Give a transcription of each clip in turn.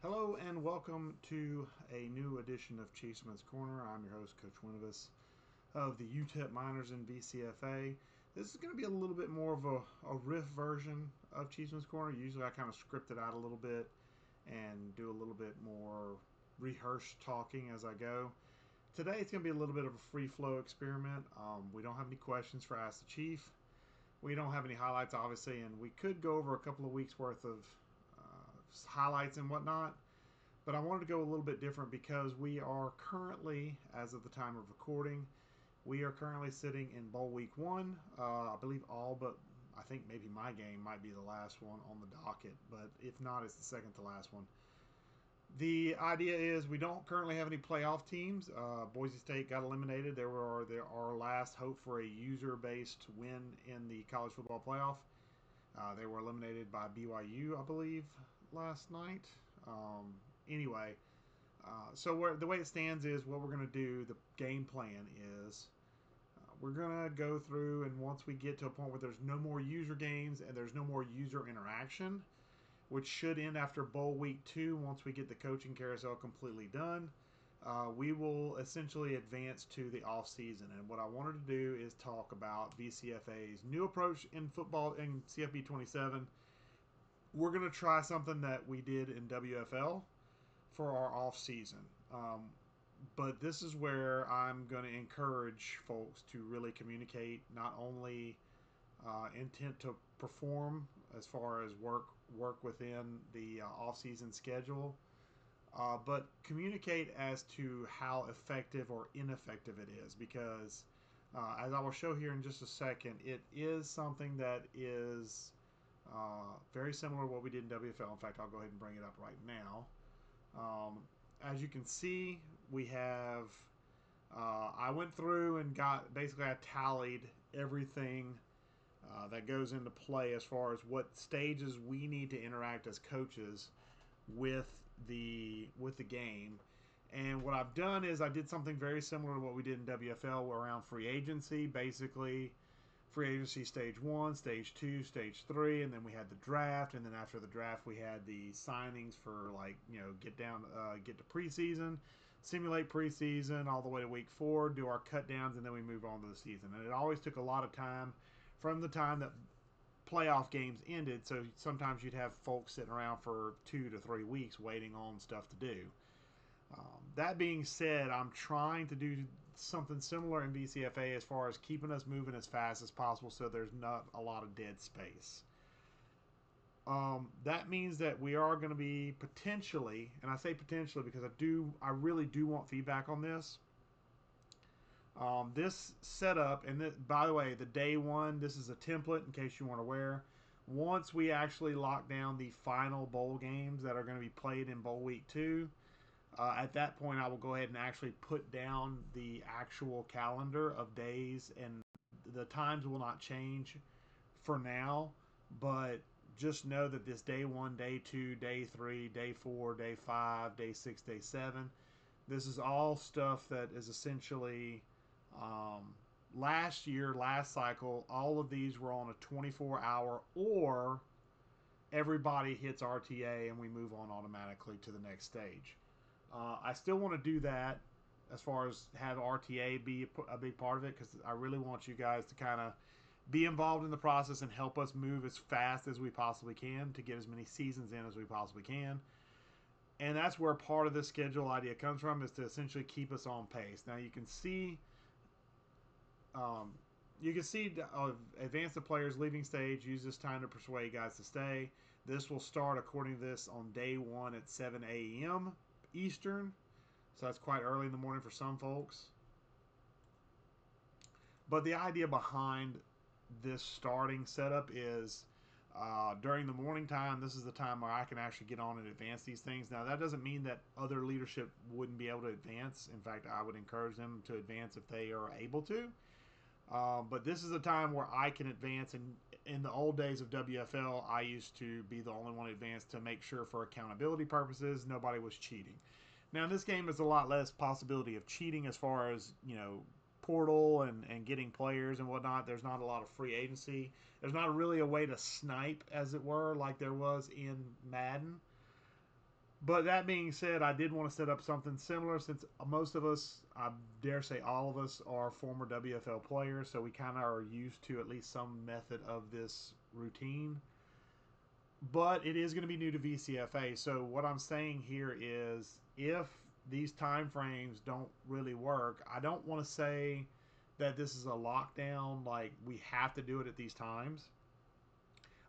Hello and welcome to a new edition of Chiefsman's Corner. I'm your host, Coach Winuvas of the UTEP Miners in VCFA. This is going to be a little bit more of a riff version of Chiefsman's Corner. Usually I kind of script it out a little bit and do a little bit more rehearsed talking as I go. Today it's going to be a little bit of a free flow experiment. We don't have any questions for Ask the Chief. We don't have any highlights, obviously, and we could go over a couple of weeks worth of highlights and whatnot. But I wanted to go a little bit different because we are currently, as of the time of recording, we are currently sitting in Bowl Week 1. I believe all but I think maybe my game might be the last one on the docket, but if not, it's the second to last one. The idea is we don't currently have any playoff teams. Boise State got eliminated. They were our last hope for a user-based win in the college football playoff. They were eliminated by BYU, I believe, last night. Anyway, so the way it stands is what we're going to do. The game plan is we're going to go through, and once we get to a point where there's no more user games and there's no more user interaction, which should end after Bowl Week 2 once we get the coaching carousel completely done, we will essentially advance to the offseason. And what I wanted to do is talk about VCFA's new approach in football in CFB 27. We're going to try something that we did in WFL for our offseason. But this is where I'm going to encourage folks to really communicate not only intent to perform as far as work within the off-season schedule, but communicate as to how effective or ineffective it is. Because as I will show here in just a second, it is something that is very similar to what we did in WFL. In fact, I'll go ahead and bring it up right now. As you can see, we have I went through and I tallied everything that goes into play as far as what stages we need to interact as coaches with the game. And what I've done is I did something very similar to what we did in WFL around free agency. Basically, free agency stage 1, stage 2, stage 3, and then we had the draft, and then after the draft we had the signings for get to preseason, simulate preseason all the way to week 4, do our cut downs, and then we move on to the season. And it always took a lot of time from the time that playoff games ended, so sometimes you'd have folks sitting around for 2 to 3 weeks waiting on stuff to do. That being said, I'm trying to do something similar in VCFA as far as keeping us moving as fast as possible so there's not a lot of dead space. That means that we are going to be potentially, and I say potentially because I really do want feedback on this. This setup, and by the way, the day one, this is a template in case you weren't aware. Once we actually lock down the final bowl games that are going to be played in Bowl Week 2, at that point, I will go ahead and actually put down the actual calendar of days, and the times will not change for now. But just know that this day 1, day 2, day 3, day 4, day 5, day 6, day 7, this is all stuff that is essentially last cycle. All of these were on a 24-hour, or everybody hits RTA and we move on automatically to the next stage. I still want to do that as far as have RTA be a big part of it, because I really want you guys to kind of be involved in the process and help us move as fast as we possibly can to get as many seasons in as we possibly can. And that's where part of the schedule idea comes from, is to essentially keep us on pace. Now you can see advance the players leaving stage, use this time to persuade guys to stay. This will start, according to this, on day 1 at 7 a.m. Eastern, so that's quite early in the morning for some folks. But the idea behind this starting setup is during the morning time, this is the time where I can actually get on and advance these things. Now, that doesn't mean that other leadership wouldn't be able to advance. In fact, I would encourage them to advance if they are able to. But this is a time where I can advance. And in the old days of WFL, I used to be the only one advanced to make sure, for accountability purposes, nobody was cheating. Now, in this game, there's a lot less possibility of cheating as far as, portal and getting players and whatnot. There's not a lot of free agency. There's not really a way to snipe, as it were, like there was in Madden. But that being said, I did want to set up something similar since most of us, I dare say all of us, are former WFL players, so we kind of are used to at least some method of this routine. But it is going to be new to VCFA. So what I'm saying here is if these time frames don't really work, I don't want to say that this is a lockdown, like we have to do it at these times.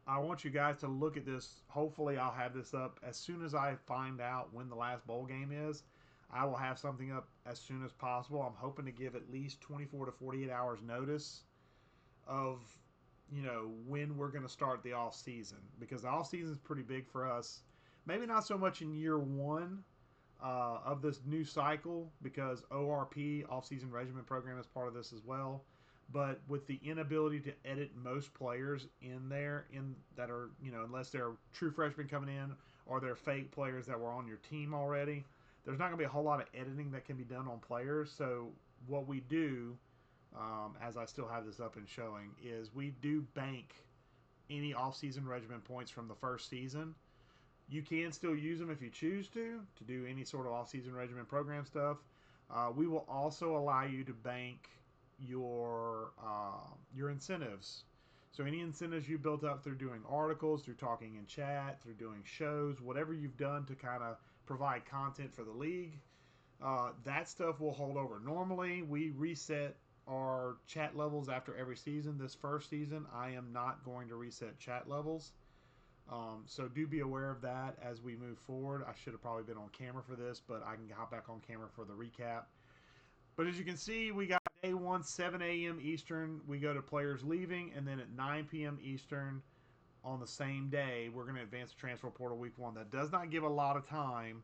I want you guys to look at this. Hopefully, I'll have this up as soon as I find out when the last bowl game is. I will have something up as soon as possible. I'm hoping to give at least 24 to 48 hours notice of when we're going to start the off season, because the off season is pretty big for us. Maybe not so much in year one of this new cycle, because ORP, off season regimen program, is part of this as well. But with the inability to edit most players in there, in that are unless they're true freshmen coming in or they're fake players that were on your team already, there's not going to be a whole lot of editing that can be done on players. So what we do, as I still have this up and showing, is we do bank any off-season regimen points from the first season. You can still use them if you choose to do any sort of off-season regimen program stuff. We will also allow you to bank your incentives. So any incentives you built up through doing articles, through talking in chat, through doing shows, whatever you've done to kind of provide content for the league, that stuff will hold over. Normally, we reset our chat levels after every season. This first season, I am not going to reset chat levels. So do be aware of that as we move forward. I should have probably been on camera for this, but I can hop back on camera for the recap. But as you can see, we got day one, 7 a.m. Eastern. We go to players leaving, and then at 9 p.m. Eastern on the same day, we're going to advance the transfer portal week one. That does not give a lot of time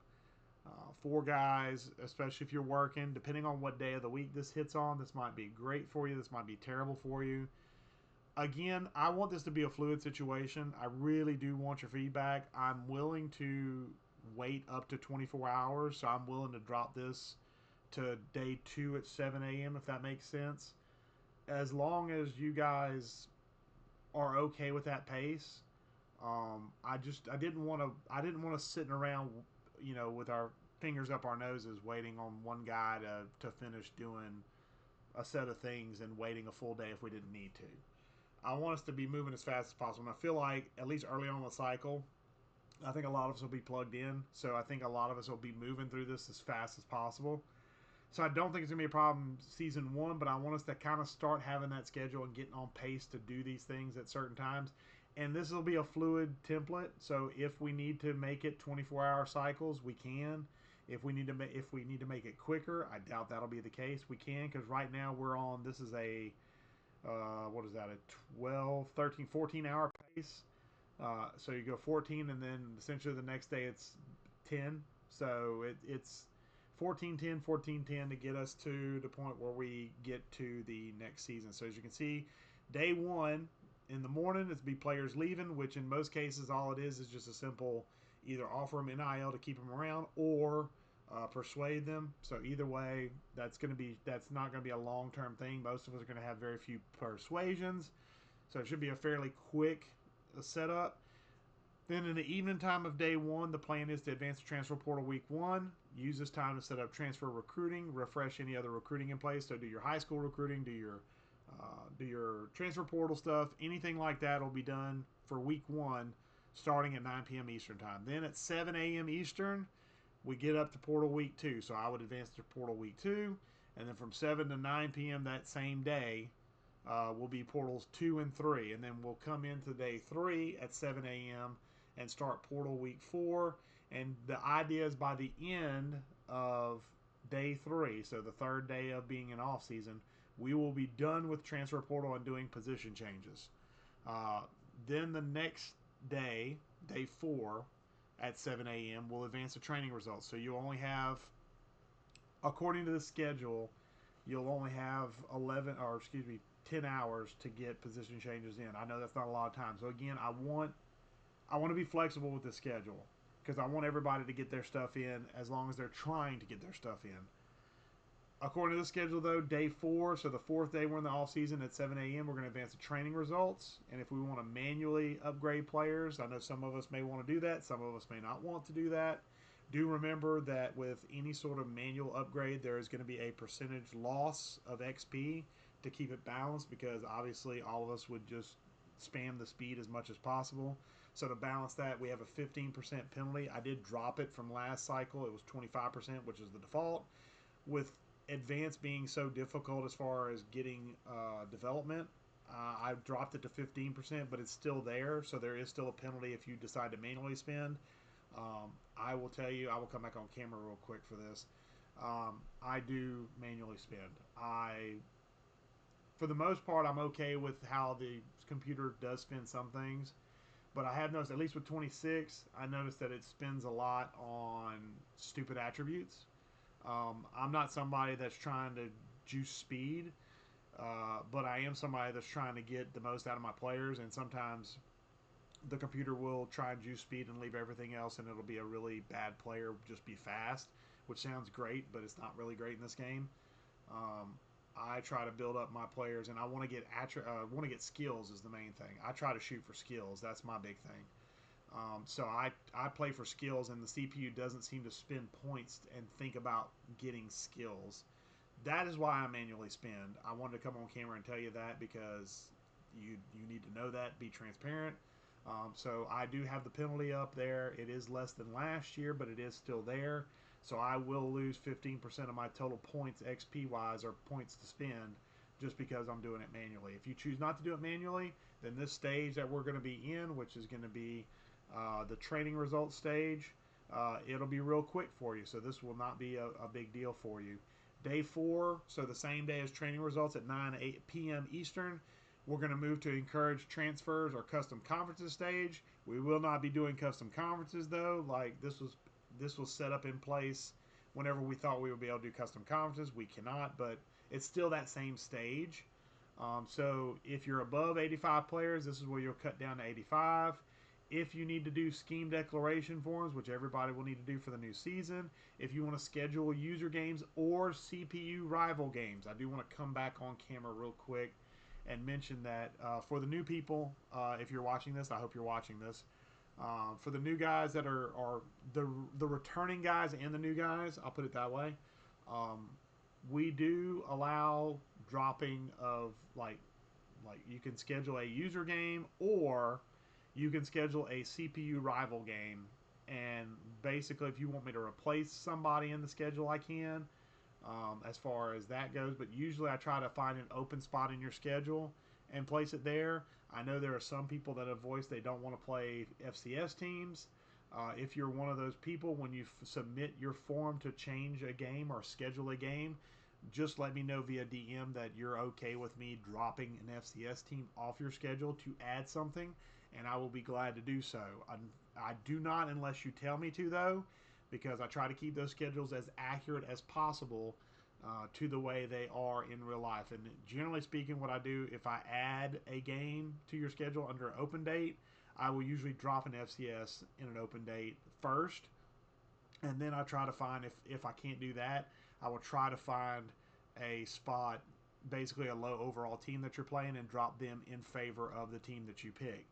for guys, especially if you're working. Depending on what day of the week this hits on, this might be great for you. This might be terrible for you. Again, I want this to be a fluid situation. I really do want your feedback. I'm willing to wait up to 24 hours, so I'm willing to drop this to day 2 at 7 a.m. if that makes sense. As long as you guys are okay with that pace, I didn't want to sitting around, with our fingers up our noses waiting on one guy to finish doing a set of things and waiting a full day if we didn't need to. I want us to be moving as fast as possible. And I feel like, at least early on in the cycle, I think a lot of us will be plugged in. So I think a lot of us will be moving through this as fast as possible. So I don't think it's going to be a problem season one, but I want us to kind of start having that schedule and getting on pace to do these things at certain times. And this will be a fluid template. So if we need to make it 24-hour cycles, we can. If we need to make it quicker, I doubt that'll be the case. We can, because right now we're on. This is a what is that? A 12, 13, 14-hour pace. So you go 14, and then essentially the next day it's 10. So it's 14, 10, 14, 10 to get us to the point where we get to the next season. So as you can see, day one in the morning, it's be players leaving, which in most cases all it is just a simple either offer them NIL to keep them around or persuade them. So either way, that's not going to be a long-term thing. Most of us are going to have very few persuasions, so it should be a fairly quick setup. Then in the evening time of day one, the plan is to advance the transfer portal week one. Use this time to set up transfer recruiting, refresh any other recruiting in place. So do your high school recruiting, do your transfer portal stuff, anything like that will be done for week one, starting at 9 p.m. Eastern time. Then at 7 a.m. Eastern, we get up to portal week two. So I would advance to portal week two, and then from 7 to 9 p.m. that same day will be portals 2 and 3, and then we'll come into day 3 at 7 a.m. and start portal week 4. And the idea is by the end of day 3, so the third day of being in off season, we will be done with transfer portal and doing position changes. Then the next day, day 4, at 7 a.m., we'll advance the training results. So you only have, according to the schedule, you'll only have 10 hours to get position changes in. I know that's not a lot of time. So again, I want to be flexible with the schedule, because I want everybody to get their stuff in as long as they're trying to get their stuff in. According to the schedule, though, day 4, so the 4th day we're in the off season at 7 a.m., we're going to advance the training results. And if we want to manually upgrade players, I know some of us may want to do that. Some of us may not want to do that. Do remember that with any sort of manual upgrade, there is going to be a percentage loss of XP to keep it balanced, because obviously all of us would just spam the speed as much as possible. So to balance that, we have a 15% penalty. I did drop it from last cycle. It was 25%, which is the default. With advanced being so difficult as far as getting development, I've dropped it to 15%, but it's still there. So there is still a penalty if you decide to manually spend. I will tell you, I will come back on camera real quick for this. I do manually spend. For the most part, I'm okay with how the computer does spend some things, but I have noticed, at least with 26, I noticed that it spends a lot on stupid attributes. I'm not somebody that's trying to juice speed, but I am somebody that's trying to get the most out of my players, and sometimes the computer will try and juice speed and leave everything else, and it'll be a really bad player, just be fast, which sounds great, but it's not really great in this game. Um, I try to build up my players, and I want to get skills is the main thing. I try to shoot for skills. That's my big thing. So I play for skills, and the CPU doesn't seem to spend points and think about getting skills. That is why I manually spend. I wanted to come on camera and tell you that, because you need to know that. Be transparent. So I do have the penalty up there. It is less than last year, but it is still there. So I will lose 15% of my total points XP wise, or points to spend, just because I'm doing it manually. If you choose not to do it manually, then this stage that we're going to be in, which is going to be the training results stage, it'll be real quick for you. So this will not be a big deal for you. Day 4, so the same day as training results at 9 p.m. Eastern, we're going to move to encourage transfers or custom conferences stage. We will not be doing custom conferences though. Like this was set up in place whenever we thought we would be able to do custom conferences. We cannot, but it's still that same stage. So if you're above 85 players, this is where you'll cut down to 85. If you need to do scheme declaration forms, which everybody will need to do for the new season, if you want to schedule user games or CPU rival games, I do want to come back on camera real quick and mention that for the new people, if you're watching this, I hope you're watching this. For the new guys that are the returning guys and the new guys, I'll put it that way. We do allow dropping of like you can schedule a user game, or you can schedule a CPU rival game. And basically, if you want me to replace somebody in the schedule, I can. As far as that goes, but usually I try to find an open spot in your schedule and place it there. I know there are some people that have voiced they don't want to play FCS teams. If you're one of those people, when you submit your form to change a game or schedule a game, just let me know via DM that you're okay with me dropping an FCS team off your schedule to add something, and I will be glad to do so. I do not unless you tell me to, though, because I try to keep those schedules as accurate as possible to the way they are in real life. And generally speaking, what I do, if I add a game to your schedule under an open date, I will usually drop an FCS in an open date first. And then I try to find, if I can't do that, I will try to find a spot, basically a low overall team that you're playing, and drop them in favor of the team that you pick.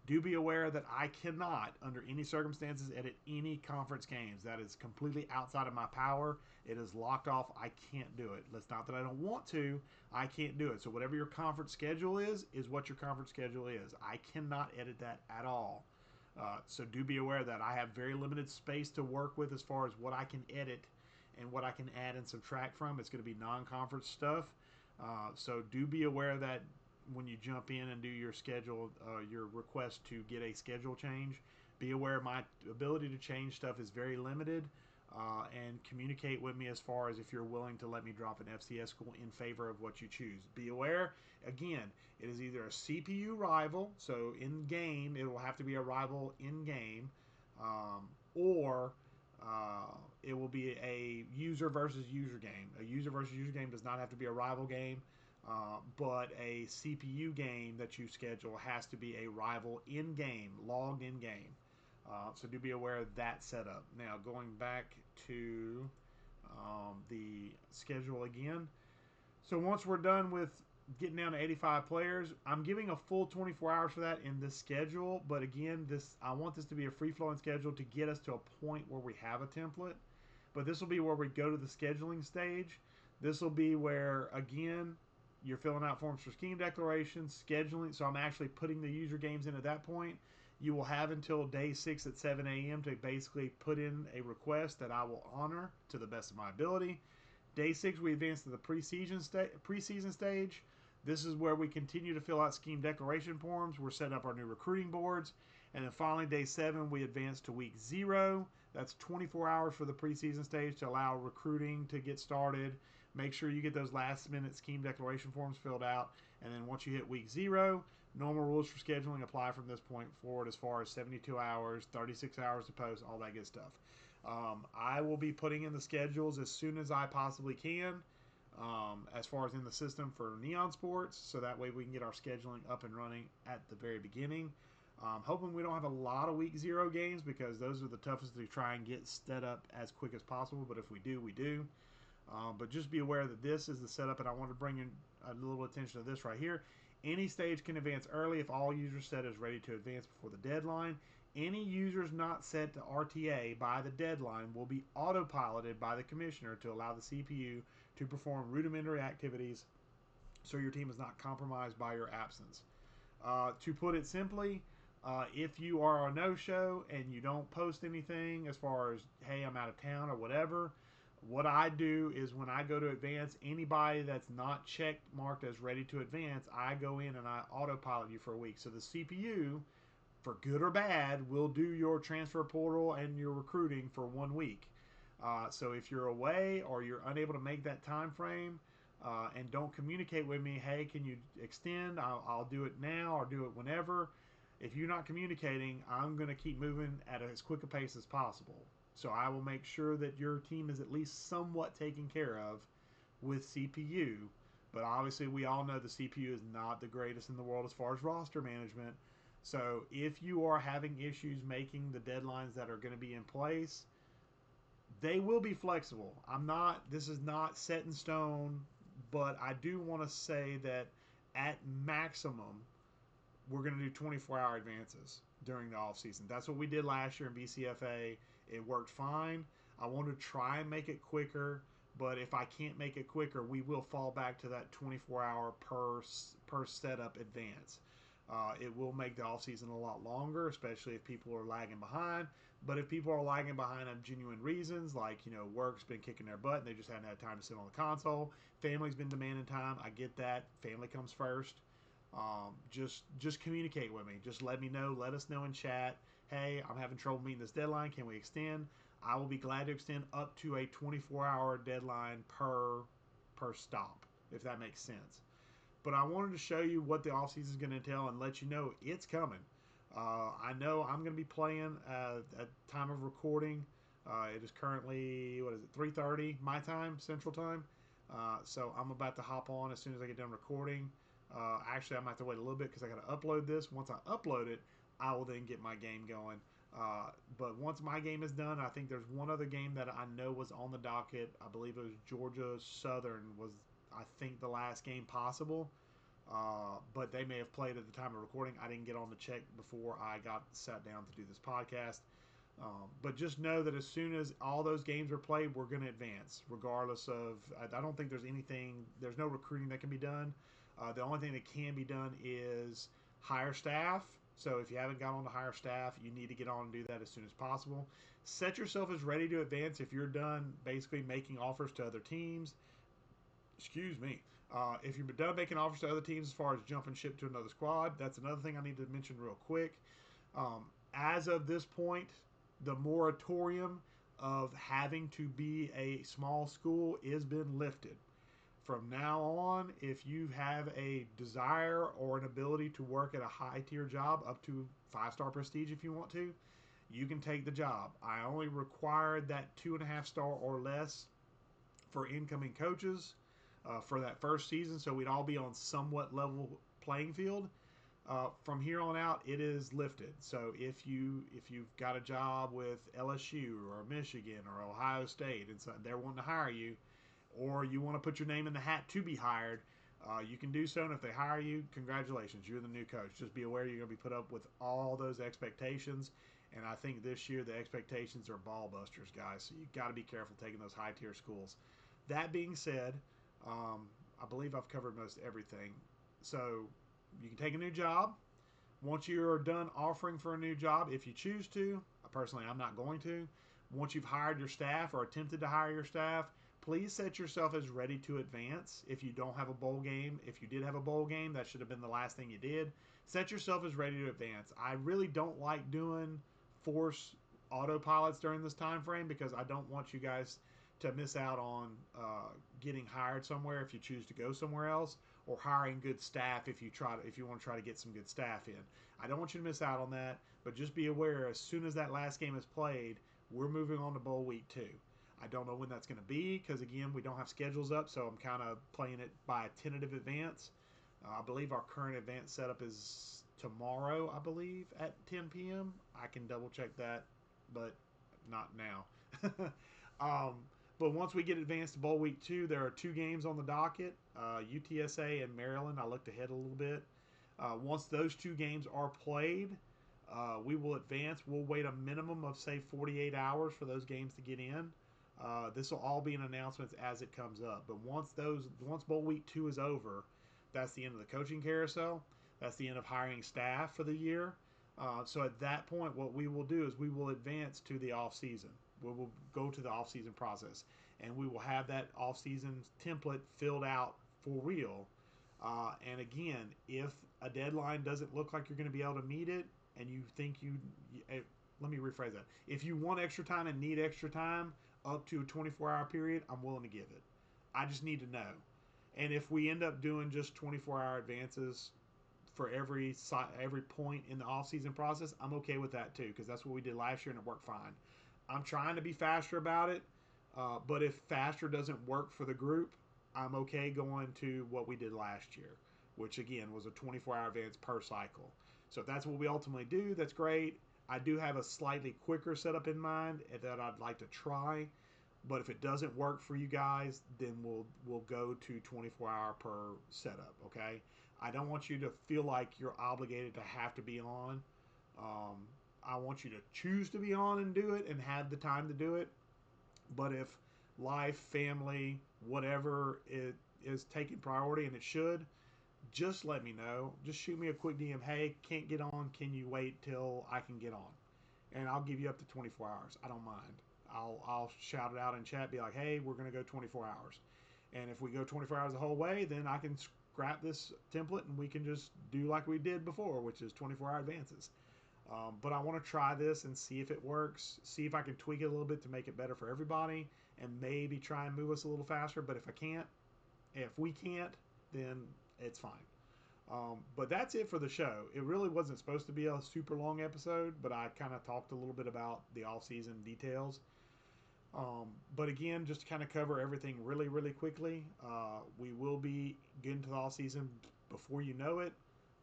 Do be aware that I cannot, under any circumstances, edit any conference games. That is completely outside of my power. It is locked off. I can't do it. It's not that I don't want to. I can't do it. So whatever your conference schedule is what your conference schedule is. I cannot edit that at all. So do be aware that I have very limited space to work with as far as what I can edit and what I can add and subtract from. It's going to be non-conference stuff. So do be aware that when you jump in and do your schedule, your request to get a schedule change, be aware my ability to change stuff is very limited, and communicate with me as far as if you're willing to let me drop an FCS school in favor of what you choose. Be aware, again, it is either a CPU rival, so in game it will have to be a rival in game, or it will be a user versus user game. A user versus user game does not have to be a rival game. But a CPU game that you schedule has to be a rival in-game, logged in-game. So do be aware of that setup. Now, going back to the schedule again. So once we're done with getting down to 85 players. I'm giving a full 24 hours for that in this schedule, but again, I want this to be a free-flowing schedule to get us to a point where we have a template. But this will be where we go to the scheduling stage. This will be where, again, you're filling out forms for scheme declarations, scheduling. So I'm actually putting the user games in at that point. You will have until day 6 at 7 a.m. to basically put in a request that I will honor to the best of my ability. Day 6, we advance to the preseason stage. This is where we continue to fill out scheme declaration forms. We're setting up our new recruiting boards. And then finally, day 7, we advance to week 0. That's 24 hours for the preseason stage to allow recruiting to get started. Make sure you get those last-minute scheme declaration forms filled out. And then once you hit week 0, normal rules for scheduling apply from this point forward as far as 72 hours, 36 hours to post, all that good stuff. I will be putting in the schedules as soon as I possibly can, as far as in the system for Neon Sports, so that way we can get our scheduling up and running at the very beginning. Hoping we don't have a lot of week 0 games, because those are the toughest to try and get set up as quick as possible, but if we do, we do. But just be aware that this is the setup, and I want to bring in a little attention to this right here. Any stage can advance early if all users set is ready to advance before the deadline. Any users not set to RTA by the deadline will be autopiloted by the commissioner to allow the CPU to perform rudimentary activities so your team is not compromised by your absence. To put it simply, if you are a no-show and you don't post anything as far as, hey, I'm out of town or whatever, what I do is when I go to advance, anybody that's not checked marked as ready to advance, I go in and I autopilot you for a week. So the CPU, for good or bad, will do your transfer portal and your recruiting for 1 week. So if you're away or you're unable to make that time frame and don't communicate with me, hey, can you extend? I'll do it now or do it whenever. If you're not communicating, I'm going to keep moving at as quick a pace as possible. So I will make sure that your team is at least somewhat taken care of with CPU. But obviously, we all know the CPU is not the greatest in the world as far as roster management. So if you are having issues making the deadlines that are going to be in place, they will be flexible. This is not set in stone, but I do want to say that at maximum, we're going to do 24-hour advances during the offseason. That's what we did last year in VCFA. It worked fine. I want to try and make it quicker, but if I can't make it quicker, we will fall back to that 24-hour per setup advance. It will make the offseason a lot longer, especially if people are lagging behind. But if people are lagging behind of genuine reasons, like, work's been kicking their butt and they just haven't had time to sit on the console, family's been demanding time, I get that. Family comes first. Just communicate with me. Just let me know. Let us know in chat. Hey, I'm having trouble meeting this deadline. Can we extend? I will be glad to extend up to a 24-hour deadline per stop, if that makes sense. But I wanted to show you what the offseason is going to entail and let you know it's coming. I know I'm going to be playing at time of recording. It is currently, 3:30 my time, Central Time. So I'm about to hop on as soon as I get done recording. Actually, I might have to wait a little bit because I got to upload this. Once I upload it, I will then get my game going. But once my game is done, I think there's one other game that I know was on the docket. I believe it was Georgia Southern was, I think, the last game possible. But they may have played at the time of recording. I didn't get on to check before I got sat down to do this podcast. But just know that as soon as all those games are played, we're going to advance, regardless of, I don't think there's no recruiting that can be done. The only thing that can be done is hire staff. So if you haven't got on to hire staff, you need to get on and do that as soon as possible. Set yourself as ready to advance if you're done basically making offers to other teams. Excuse me. If you're done making offers to other teams as far as jumping ship to another squad, that's another thing I need to mention real quick. As of this point, the moratorium of having to be a small school has been lifted. From now on, if you have a desire or an ability to work at a high-tier job up to 5-star prestige if you want to, you can take the job. I only required that 2.5-star or less for incoming coaches for that first season, so we'd all be on somewhat level playing field. From here on out, it is lifted. So if you've got a job with LSU or Michigan or Ohio State and so they're wanting to hire you, or you want to put your name in the hat to be hired, You can do so, and if they hire you, congratulations, you're the new coach. Just be aware you're going to be put up with all those expectations, and I think this year the expectations are ball busters, guys. So you got to be careful taking those high tier schools. That being said, I believe I've covered most everything. So you can take a new job. Once you're done offering for a new job, if you choose to, personally, I'm not going to. Once you've hired your staff or attempted to hire your staff, please set yourself as ready to advance. If you don't have a bowl game, if you did have a bowl game, that should have been the last thing you did. Set yourself as ready to advance. I really don't like doing force autopilots during this time frame because I don't want you guys to miss out on getting hired somewhere if you choose to go somewhere else, or hiring good staff if you want to try to get some good staff in. I don't want you to miss out on that, but just be aware as soon as that last game is played, we're moving on to bowl week 2. I don't know when that's going to be because, again, we don't have schedules up, so I'm kind of playing it by a tentative advance. I believe our current advance setup is tomorrow, I believe, at 10 p.m. I can double check that, but not now. um, but once we get advanced to bowl week 2, there are 2 games on the docket, UTSA and Maryland. I looked ahead a little bit. Once those 2 games are played, we will advance. We'll wait a minimum of, say, 48 hours for those games to get in. This will all be in announcements as it comes up. But once bowl week 2 is over, that's the end of the coaching carousel. That's the end of hiring staff for the year. So at that point, what we will do is we will advance to the off season. We will go to the off season process, and we will have that off season template filled out for real. And again, if a deadline doesn't look like you're going to be able to meet it, and you think let me rephrase that. If you want extra time and need extra time up to a 24-hour period, I'm willing to give it. I just need to know. And if we end up doing just 24-hour advances for every point in the off-season process, I'm okay with that too, because that's what we did last year and it worked fine. I'm trying to be faster about it, but if faster doesn't work for the group, I'm okay going to what we did last year, which again was a 24-hour advance per cycle. So if that's what we ultimately do, that's great. I do have a slightly quicker setup in mind that I'd like to try, but if it doesn't work for you guys, then we'll go to 24-hour per setup. Okay, I don't want you to feel like you're obligated to have to be on. I want you to choose to be on and do it and have the time to do it. But if life, family, whatever it is taking priority, and it should, just let me know. Just shoot me a quick DM. Hey, can't get on. Can you wait till I can get on? And I'll give you up to 24 hours. I don't mind. I'll shout it out in chat. Be like, hey, we're going to go 24 hours. And if we go 24 hours the whole way, then I can scrap this template and we can just do like we did before, which is 24-hour advances. But I want to try this and see if it works. See if I can tweak it a little bit to make it better for everybody, and maybe try and move us a little faster. But if we can't, then it's fine. But that's it for the show. It really wasn't supposed to be a super long episode, but I kind of talked a little bit about the off-season details. But again, just to kind of cover everything really, really quickly, we will be getting to the off-season before you know it.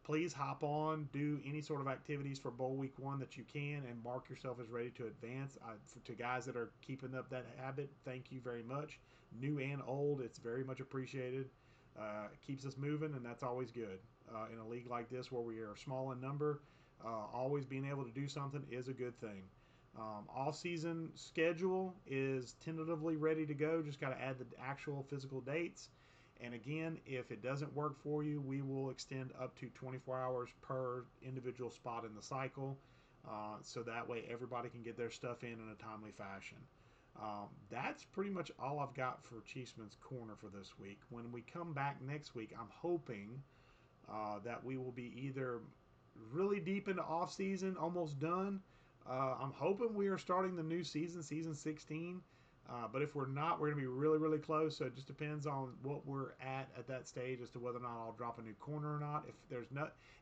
Please hop on, do any sort of activities for Bowl Week 1 that you can, and mark yourself as ready to advance. To guys that are keeping up that habit, thank you very much. New and old, it's very much appreciated. It keeps us moving, and that's always good. In a league like this where we are small in number, always being able to do something is a good thing. Off-season schedule is tentatively ready to go. Just got to add the actual physical dates. And again, if it doesn't work for you, we will extend up to 24 hours per individual spot in the cycle. So that way everybody can get their stuff in a timely fashion. That's pretty much all I've got for Chiefsman's Corner for this week. When we come back next week, I'm hoping that we will be either really deep into off-season, almost done. I'm hoping we are starting the new season, season 16. But if we're not, we're going to be really, really close. So it just depends on what we're at that stage as to whether or not I'll drop a new corner or not.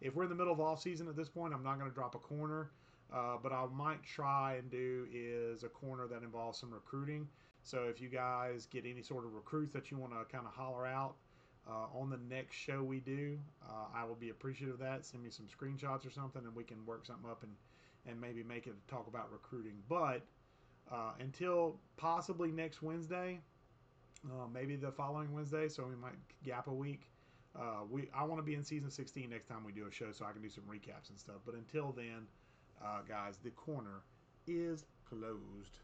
If we're in the middle of off season at this point, I'm not going to drop a corner. But I might try and do is a corner that involves some recruiting. So if you guys get any sort of recruits that you want to kind of holler out on the next show we do, I will be appreciative of that. Send me some screenshots or something, and we can work something up and maybe make it talk about recruiting. But until possibly next Wednesday, maybe the following Wednesday, so we might gap a week. I want to be in season 16 next time we do a show, so I can do some recaps and stuff. But until then, guys, the corner is closed.